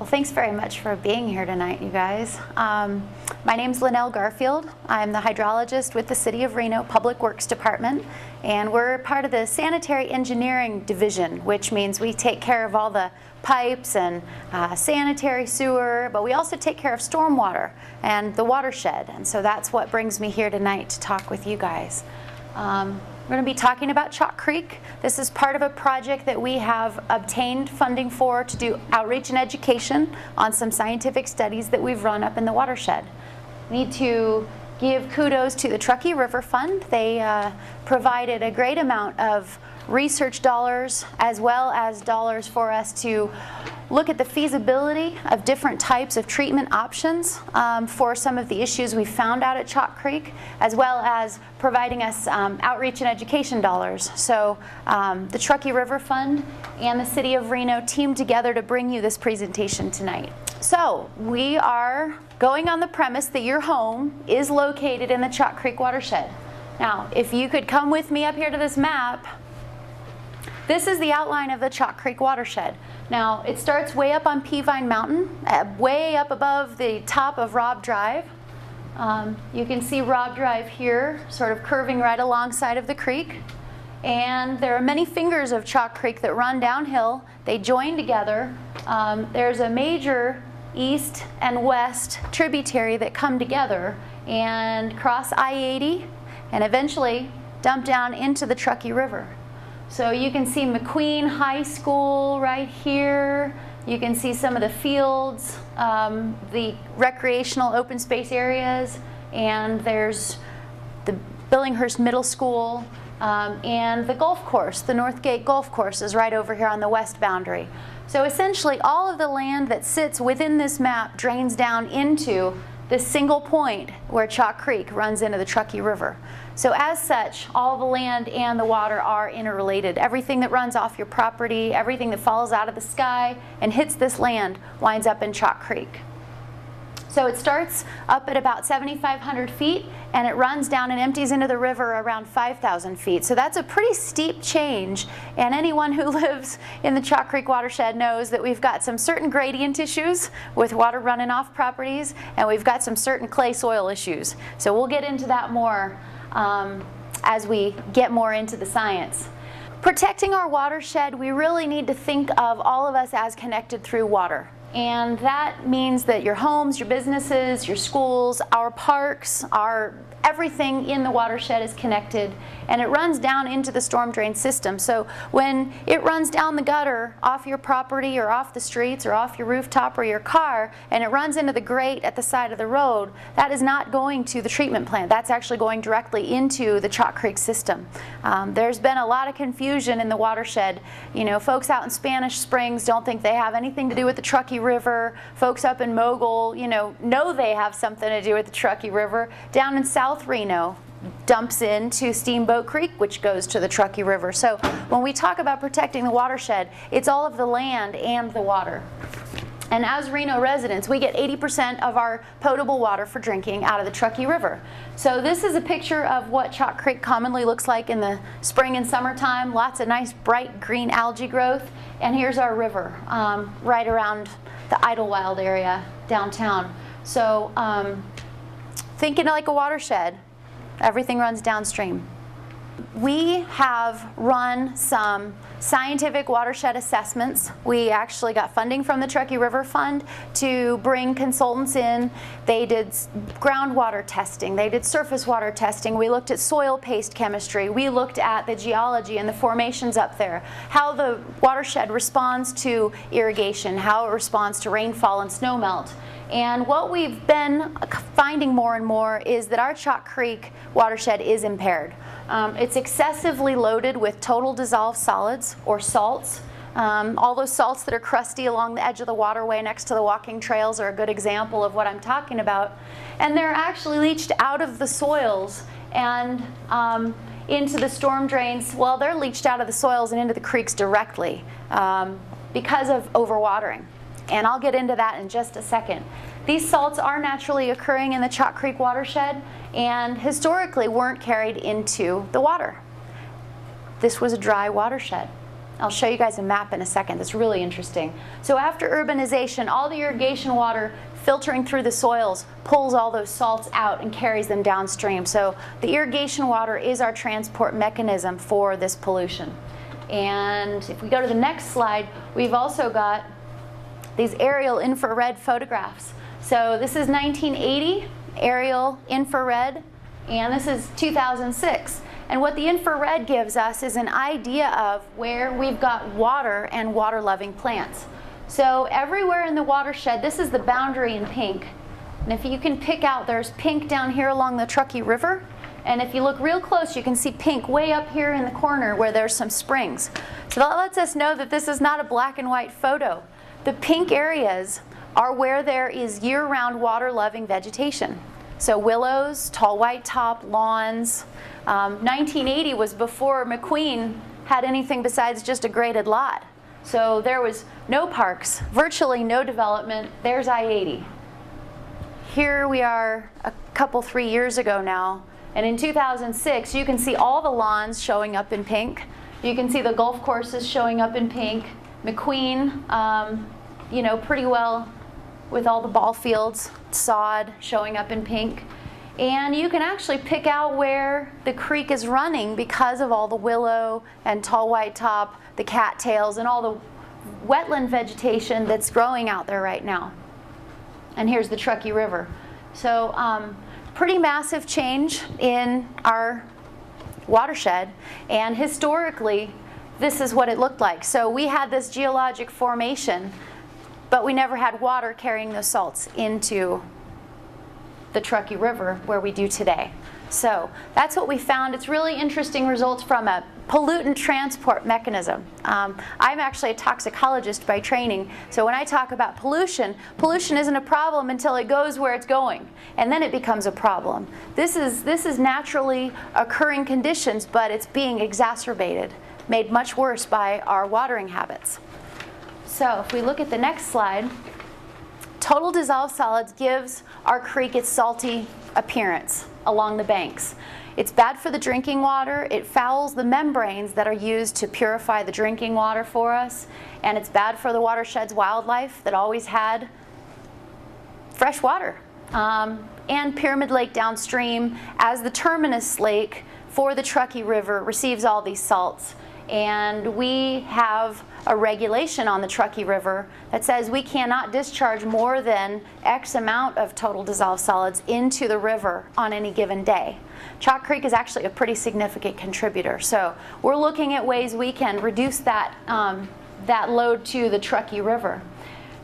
Thanks very much for being here tonight, you guys. My name's Lynell Garfield. I'm the hydrologist with the City of Reno Public Works Department, and we're part of the Sanitary Engineering Division, which means we take care of all the pipes and sanitary sewer, but we also take care of stormwater and the watershed, and so that's what brings me here tonight to talk with you guys. We're going to be talking about Chalk Creek. This is part of a project that we have obtained funding for to do outreach and education on some scientific studies that we've run up in the watershed. We need to give kudos to the TRUCKEE River Fund. They provided a great amount of research dollars as well as dollars for us to look at the feasibility of different types of treatment options for some of the issues we found out at Chalk Creek, as well as providing us outreach and education dollars. So the TRUCKEE River Fund and the City of Reno teamed together to bring you this presentation tonight. So we are going on the premise that your home is located in the Chalk Creek watershed. Now, if you could come with me up here to this map, this is the outline of the Chalk Creek watershed. Now, it starts way up on Peavine Mountain, way up above the top of Robb Drive. You can see Robb Drive here, sort of curving right alongside of the creek. And there are many fingers of Chalk Creek that run downhill. They join together. There's a major east and west tributary that come together and cross I-80 and eventually dump down into the Truckee River. So you can see McQueen High School right here. You can see some of the fields, the recreational open space areas, and there's the Billinghurst Middle School, and the golf course, the Northgate Golf Course is right over here on the west boundary. So essentially all of the land that sits within this map drains down into this single point where Chalk Creek runs into the Truckee River. So as such, all the land and the water are interrelated. Everything that runs off your property, everything that falls out of the sky and hits this land winds up in Chalk Creek. So it starts up at about 7,500 feet and it runs down and empties into the river around 5,000 feet. So that's a pretty steep change, and anyone who lives in the Chalk Creek watershed knows that we've got some certain gradient issues with water running off properties, and we've got some certain clay soil issues. So we'll get into that more as we get more into the science. Protecting our watershed, we really need to think of all of us as connected through water. And that means that your homes, your businesses, your schools, our parks, everything in the watershed is connected, and it runs down into the storm drain system. So when it runs down the gutter off your property or off the streets or off your rooftop or your car, and it runs into the grate at the side of the road, that is not going to the treatment plant. That's actually going directly into the Chalk Creek system. There's been a lot of confusion in the watershed. You know, folks out in Spanish Springs don't think they have anything to do with the Truckee River. Folks up in Mogul, know they have something to do with the Truckee River. Down in South Reno dumps into Steamboat Creek, which goes to the Truckee River. So when we talk about protecting the watershed, it's all of the land and the water. And as Reno residents, we get 80% of our potable water for drinking out of the Truckee River. So this is a picture of what Chalk Creek commonly looks like in the spring and summertime. Lots of nice bright green algae growth. And here's our river right around the Idlewild area downtown. So thinking like a watershed, everything runs downstream. We have run some scientific watershed assessments. We actually got funding from the Truckee River Fund to bring consultants in. They did groundwater testing, they did surface water testing, we looked at soil paste chemistry, we looked at the geology and the formations up there, how the watershed responds to irrigation, how it responds to rainfall and snowmelt. And what we've been finding more and more is that our Chalk Creek watershed is impaired. It's excessively loaded with total dissolved solids or salts. All those salts that are crusty along the edge of the waterway next to the walking trails are a good example of what I'm talking about. And they're actually leached out of the soils and into the storm drains. Well, they're leached out of the soils and into the creeks directly because of overwatering. And I'll get into that in just a second. These salts are naturally occurring in the Chalk Creek watershed and historically weren't carried into the water. This was a dry watershed. I'll show you guys a map in a second that's really interesting. So after urbanization, all the irrigation water filtering through the soils pulls all those salts out and carries them downstream. So the irrigation water is our transport mechanism for this pollution. And if we go to the next slide, we've also got these aerial infrared photographs. So this is 1980 aerial infrared, and this is 2006. And what the infrared gives us is an idea of where we've got water and water-loving plants. So everywhere in the watershed, this is the boundary in pink. And if you can pick out, there's pink down here along the Truckee River. And if you look real close, you can see pink way up here in the corner where there's some springs. So that lets us know that this is not a black and white photo. The pink areas are where there is year-round water-loving vegetation. So willows, tall white top, lawns. 1980 was before McQueen had anything besides just a graded lot. So there was no parks, virtually no development. There's I-80. Here we are a couple, 3 years ago now. And in 2006, you can see all the lawns showing up in pink. You can see the golf courses showing up in pink. McQueen, you know, pretty well with all the ball fields, sod showing up in pink. And you can actually pick out where the creek is running because of all the willow and tall white top, the cattails, and all the wetland vegetation that's growing out there right now. And here's the Truckee River. So pretty massive change in our watershed, and historically this is what it looked like. So we had this geologic formation, but we never had water carrying those salts into the Truckee River where we do today. So that's what we found. It's really interesting results from a pollutant transport mechanism. I'm actually a toxicologist by training, so when I talk about pollution, pollution isn't a problem until it goes where it's going, and then it becomes a problem. This is naturally occurring conditions, but it's being exacerbated, made much worse by our watering habits. So if we look at the next slide, total dissolved solids gives our creek its salty appearance along the banks. It's bad for the drinking water. It fouls the membranes that are used to purify the drinking water for us. And it's bad for the watershed's wildlife that always had fresh water. And Pyramid Lake downstream, as the terminus lake for the Truckee River, receives all these salts. And we have a regulation on the Truckee River that says we cannot discharge more than X amount of total dissolved solids into the river on any given day. Chalk Creek is actually a pretty significant contributor. So we're looking at ways we can reduce that, that load to the Truckee River.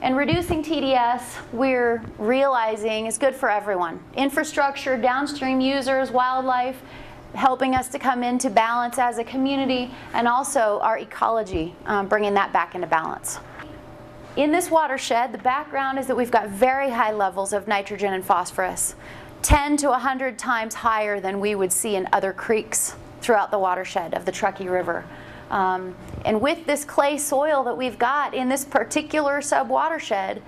And reducing TDS, we're realizing, is good for everyone. Infrastructure, downstream users, wildlife, helping us to come into balance as a community, and also our ecology, bringing that back into balance. In this watershed, the background is that we've got very high levels of nitrogen and phosphorus, 10 to 100 times higher than we would see in other creeks throughout the watershed of the Truckee River. And with this clay soil that we've got in this particular sub-watershed,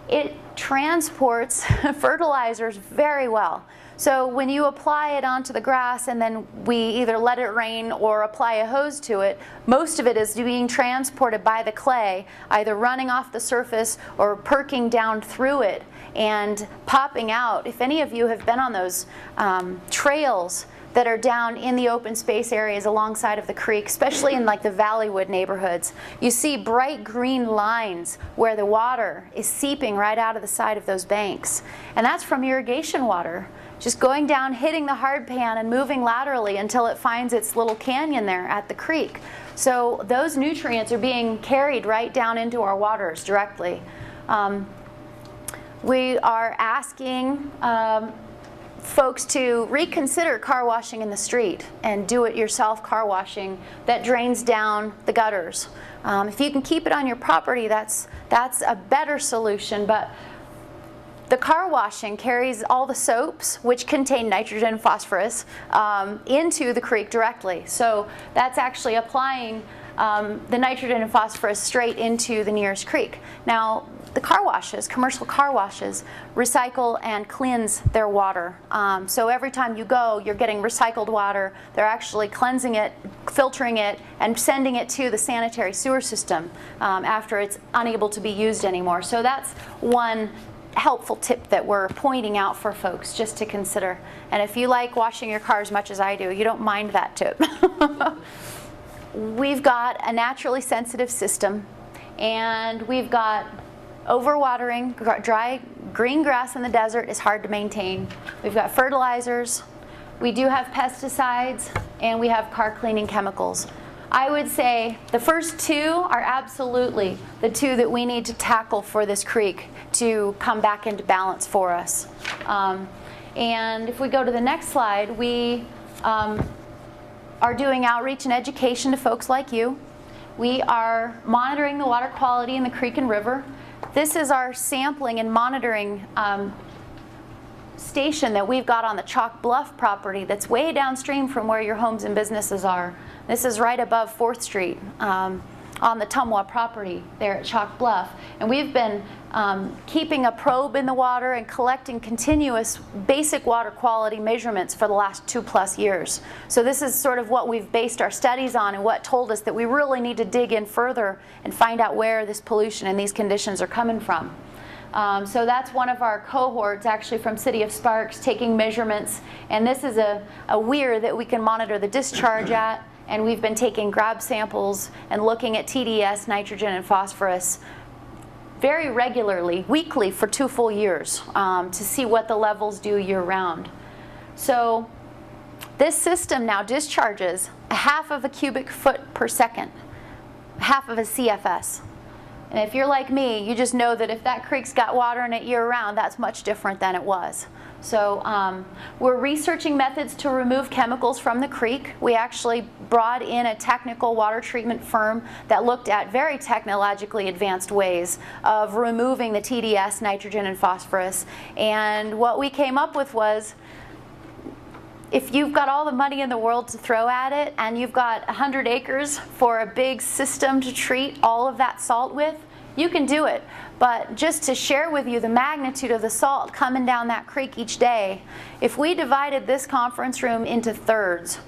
it transports fertilizers very well. So when you apply it onto the grass and then we either let it rain or apply a hose to it, most of it is being transported by the clay, either running off the surface or perking down through it and popping out. If any of you have been on those trails that are down in the open space areas alongside of the creek, especially in like the Valleywood neighborhoods, you see bright green lines where the water is seeping right out of the side of those banks. And that's from irrigation water, just going down, hitting the hard pan and moving laterally until it finds its little canyon there at the creek. So those nutrients are being carried right down into our waters directly. We are asking folks to reconsider car washing in the street and do-it-yourself car washing that drains down the gutters. If you can keep it on your property, that's a better solution, but the car washing carries all the soaps, which contain nitrogen and phosphorus, into the creek directly. So that's actually applying the nitrogen and phosphorus straight into the nearest creek. Now, the car washes, commercial car washes, recycle and cleanse their water. So every time you go, you're getting recycled water. They're actually cleansing it, filtering it, and sending it to the sanitary sewer system after it's unable to be used anymore. So that's one helpful tip that we're pointing out for folks just to consider. And if you like washing your car as much as I do, you don't mind that tip. We've got a naturally sensitive system, and we've got overwatering. Dry green grass in the desert is hard to maintain. We've got fertilizers, we do have pesticides, and we have car cleaning chemicals. I would say the first two are absolutely the two that we need to tackle for this creek to come back into balance for us. And if we go to the next slide, we are doing outreach and education to folks like you. We are monitoring the water quality in the creek and river. This is our sampling and monitoring station that we've got on the Chalk Bluff property that's way downstream from where your homes and businesses are. This is right above 4th Street on the Tumwa property there at Chalk Bluff. And we've been keeping a probe in the water and collecting continuous basic water quality measurements for the last 2+ years. So this is sort of what we've based our studies on and what told us that we really need to dig in further and find out where this pollution and these conditions are coming from. So that's one of our cohorts actually from City of Sparks taking measurements, and this is a weir that we can monitor the discharge at, and we've been taking grab samples and looking at TDS, nitrogen, and phosphorus very regularly, weekly for 2 full years to see what the levels do year-round. So this system now discharges 1/2 of a cubic foot per second, 1/2 of a CFS. And if you're like me, you just know that if that creek's got water in it year-round, that's much different than it was. So we're researching methods to remove chemicals from the creek. We actually brought in a technical water treatment firm that looked at very technologically advanced ways of removing the TDS, nitrogen, and phosphorus. And what we came up with was, if you've got all the money in the world to throw at it and you've got 100 acres for a big system to treat all of that salt with, you can do it. But just to share with you the magnitude of the salt coming down that creek each day, if we divided this conference room into thirds,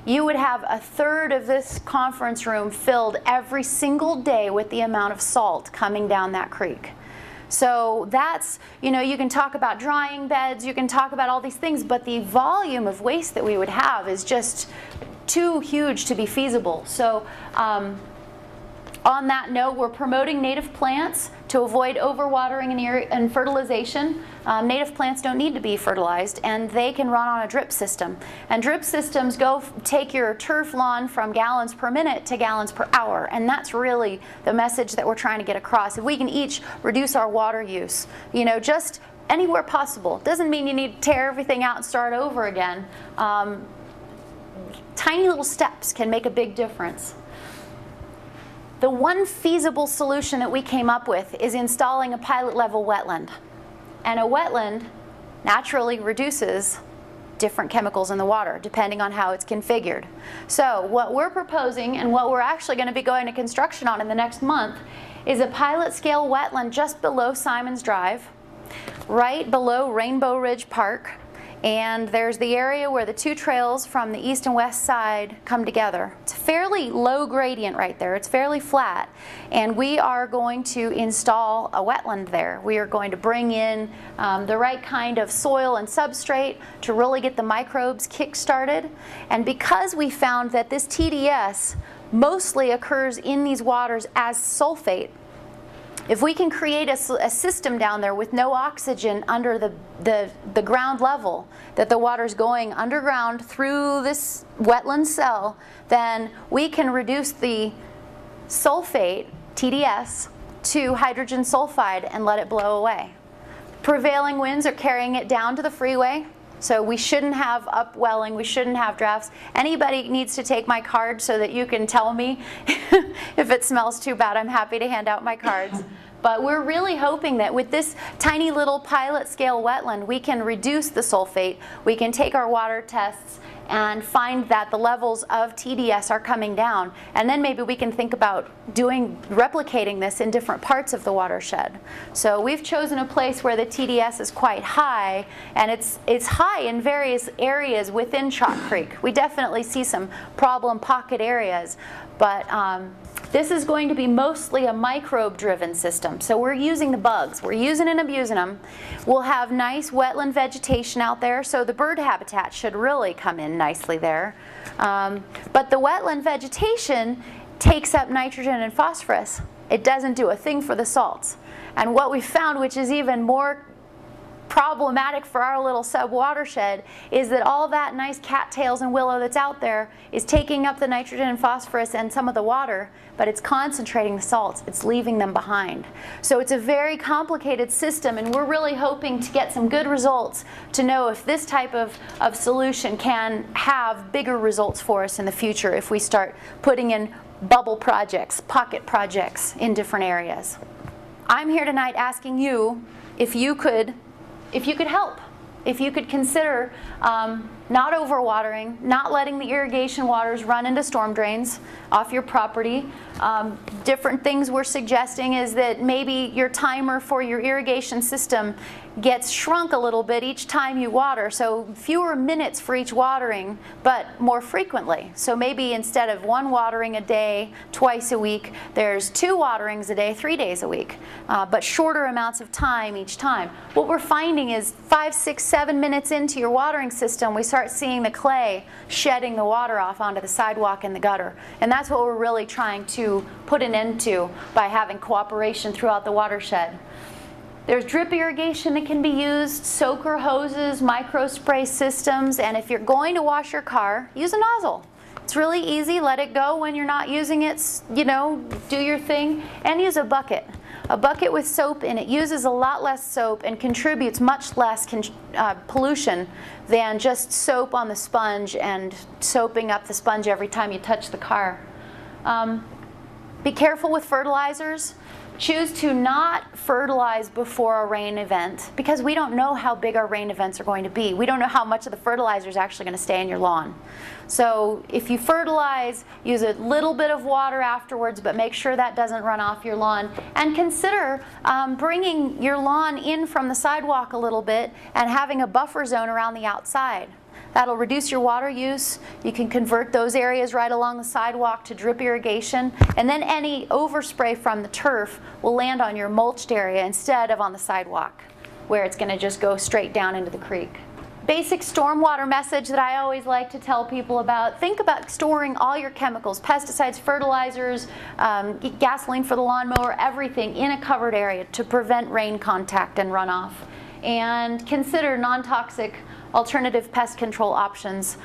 you would have 1/3 of this conference room filled every single day with the amount of salt coming down that creek. So that's, you know, you can talk about drying beds, you can talk about all these things, but the volume of waste that we would have is just too huge to be feasible. So on that note, we're promoting native plants to avoid overwatering and fertilization. Native plants don't need to be fertilized, and they can run on a drip system. And drip systems take your turf lawn from gallons per minute to gallons per hour, and that's really the message that we're trying to get across. If we can each reduce our water use, you know, just anywhere possible. Doesn't mean you need to tear everything out and start over again. Tiny little steps can make a big difference. The one feasible solution that we came up with is installing a pilot level wetland. And a wetland naturally reduces different chemicals in the water depending on how it's configured. So what we're proposing and what we're actually going to be going to construction on in the next month is a pilot scale wetland just below Simon's Drive, right below Rainbow Ridge Park. And there's the area where the 2 trails from the east and west side come together. It's a fairly low gradient right there. It's fairly flat. And we are going to install a wetland there. We are going to bring in the right kind of soil and substrate to really get the microbes kick-started. And because we found that this TDS mostly occurs in these waters as sulfate, if we can create a system down there with no oxygen under the ground level, that the water's going underground through this wetland cell, then we can reduce the sulfate, TDS, to hydrogen sulfide and let it blow away. Prevailing winds are carrying it down to the freeway, so we shouldn't have upwelling, we shouldn't have drafts. Anybody needs to take my card so that you can tell me if it smells too bad. I'm happy to hand out my cards. But we're really hoping that with this tiny little pilot scale wetland, we can reduce the sulfate, we can take our water tests and find that the levels of TDS are coming down, and then maybe we can think about replicating this in different parts of the watershed. So we've chosen a place where the TDS is quite high, and it's high in various areas within Chalk Creek. We definitely see some problem pocket areas, but this is going to be mostly a microbe-driven system. So we're using the bugs. We're using and abusing them. We'll have nice wetland vegetation out there, so the bird habitat should really come in nicely there. But the wetland vegetation takes up nitrogen and phosphorus. It doesn't do a thing for the salts. And what we found, which is even more problematic for our little sub-watershed, is that all that nice cattails and willow that's out there is taking up the nitrogen and phosphorus and some of the water, but it's concentrating the salts. It's leaving them behind. So it's a very complicated system, and we're really hoping to get some good results to know if this type of solution can have bigger results for us in the future if we start putting in bubble projects, pocket projects in different areas. I'm here tonight asking you if you could help, if you could consider not overwatering, not letting the irrigation waters run into storm drains off your property. Different things we're suggesting is that maybe your timer for your irrigation system gets shrunk a little bit each time you water, so fewer minutes for each watering, but more frequently. So maybe instead of 1 watering a day, twice a week, there's 2 waterings a day, 3 days a week, but shorter amounts of time each time. What we're finding is 5, 6, 7 minutes into your watering system, we start seeing the clay shedding the water off onto the sidewalk and the gutter. And that's what we're really trying to put an end to by having cooperation throughout the watershed. There's drip irrigation that can be used, soaker hoses, micro spray systems, and if you're going to wash your car, use a nozzle. It's really easy. Let it go when you're not using it, you know, do your thing, and use a bucket. A bucket with soap in it uses a lot less soap and contributes much less pollution than just soap on the sponge and soaping up the sponge every time you touch the car. Be careful with fertilizers. Choose to not fertilize before a rain event because we don't know how big our rain events are going to be. We don't know how much of the fertilizer is actually going to stay in your lawn. So if you fertilize, use a little bit of water afterwards, but make sure that doesn't run off your lawn. And consider bringing your lawn in from the sidewalk a little bit and having a buffer zone around the outside. That'll reduce your water use. You can convert those areas right along the sidewalk to drip irrigation, and then any overspray from the turf will land on your mulched area instead of on the sidewalk, where it's going to just go straight down into the creek. Basic stormwater message that I always like to tell people about: think about storing all your chemicals, pesticides, fertilizers, gasoline for the lawnmower, everything in a covered area to prevent rain contact and runoff. And consider non-toxic alternative pest control options.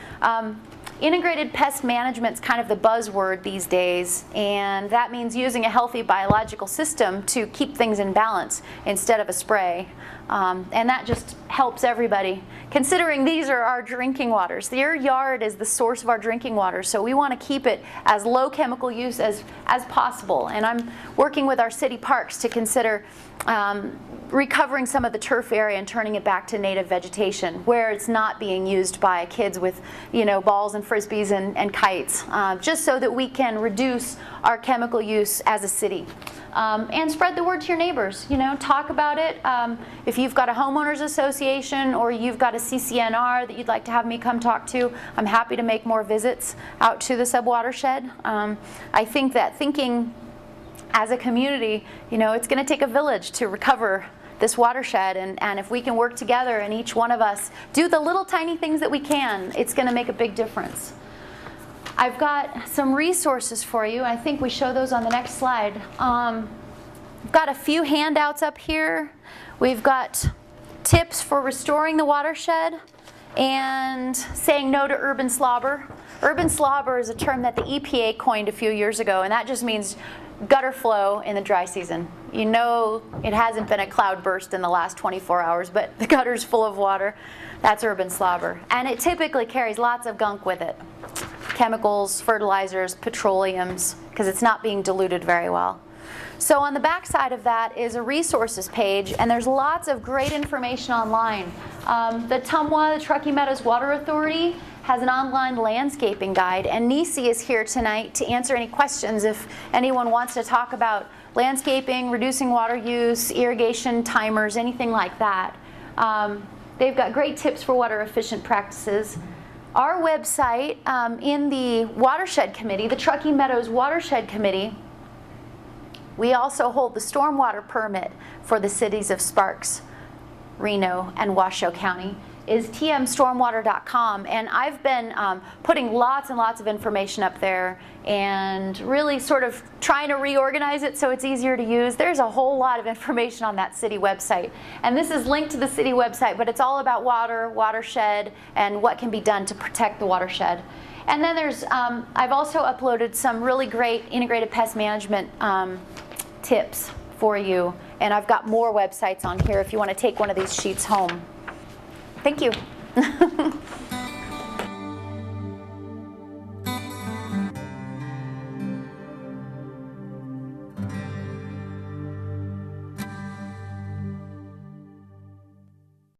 Integrated pest management is kind of the buzzword these days, and that means using a healthy biological system to keep things in balance instead of a spray. And that just helps everybody. Considering these are our drinking waters, your yard is the source of our drinking water, so we want to keep it as low chemical use as possible. And I'm working with our city parks to consider recovering some of the turf area and turning it back to native vegetation where it's not being used by kids with, you know, balls and frisbees and kites, just so that we can reduce our chemical use as a city. And spread the word to your neighbors. You know, talk about it. If you've got a homeowners association or you've got a CCNR that you'd like to have me come talk to, I'm happy to make more visits out to the subwatershed. I think that thinking as a community, you know, it's going to take a village to recover this watershed, and if we can work together and each one of us do the little tiny things that we can, it's going to make a big difference. I've got some resources for you. I think we show those on the next slide. We've got a few handouts up here. We've got tips for restoring the watershed and saying no to urban slobber. Urban slobber is a term that the EPA coined a few years ago, and that just means gutter flow in the dry season. You know, it hasn't been a cloud burst in the last 24 hours, but the gutter's full of water. That's urban slobber. And it typically carries lots of gunk with it. Chemicals, fertilizers, petroleums, because it's not being diluted very well. So on the back side of that is a resources page, and there's lots of great information online. The TUMWA, the Truckee Meadows Water Authority, has an online landscaping guide, and Nisi is here tonight to answer any questions if anyone wants to talk about landscaping, reducing water use, irrigation timers, anything like that. They've got great tips for water efficient practices. Our website, in the Watershed Committee, the Truckee Meadows Watershed Committee, we also hold the stormwater permit for the cities of Sparks, Reno, and Washoe County, is tmstormwater.com, and I've been putting lots and lots of information up there and really sort of trying to reorganize it so it's easier to use. There's a whole lot of information on that city website, and this is linked to the city website, but it's all about water, watershed, and what can be done to protect the watershed. And then there's, I've also uploaded some really great integrated pest management tips for you, and I've got more websites on here if you want to take one of these sheets home. Thank you.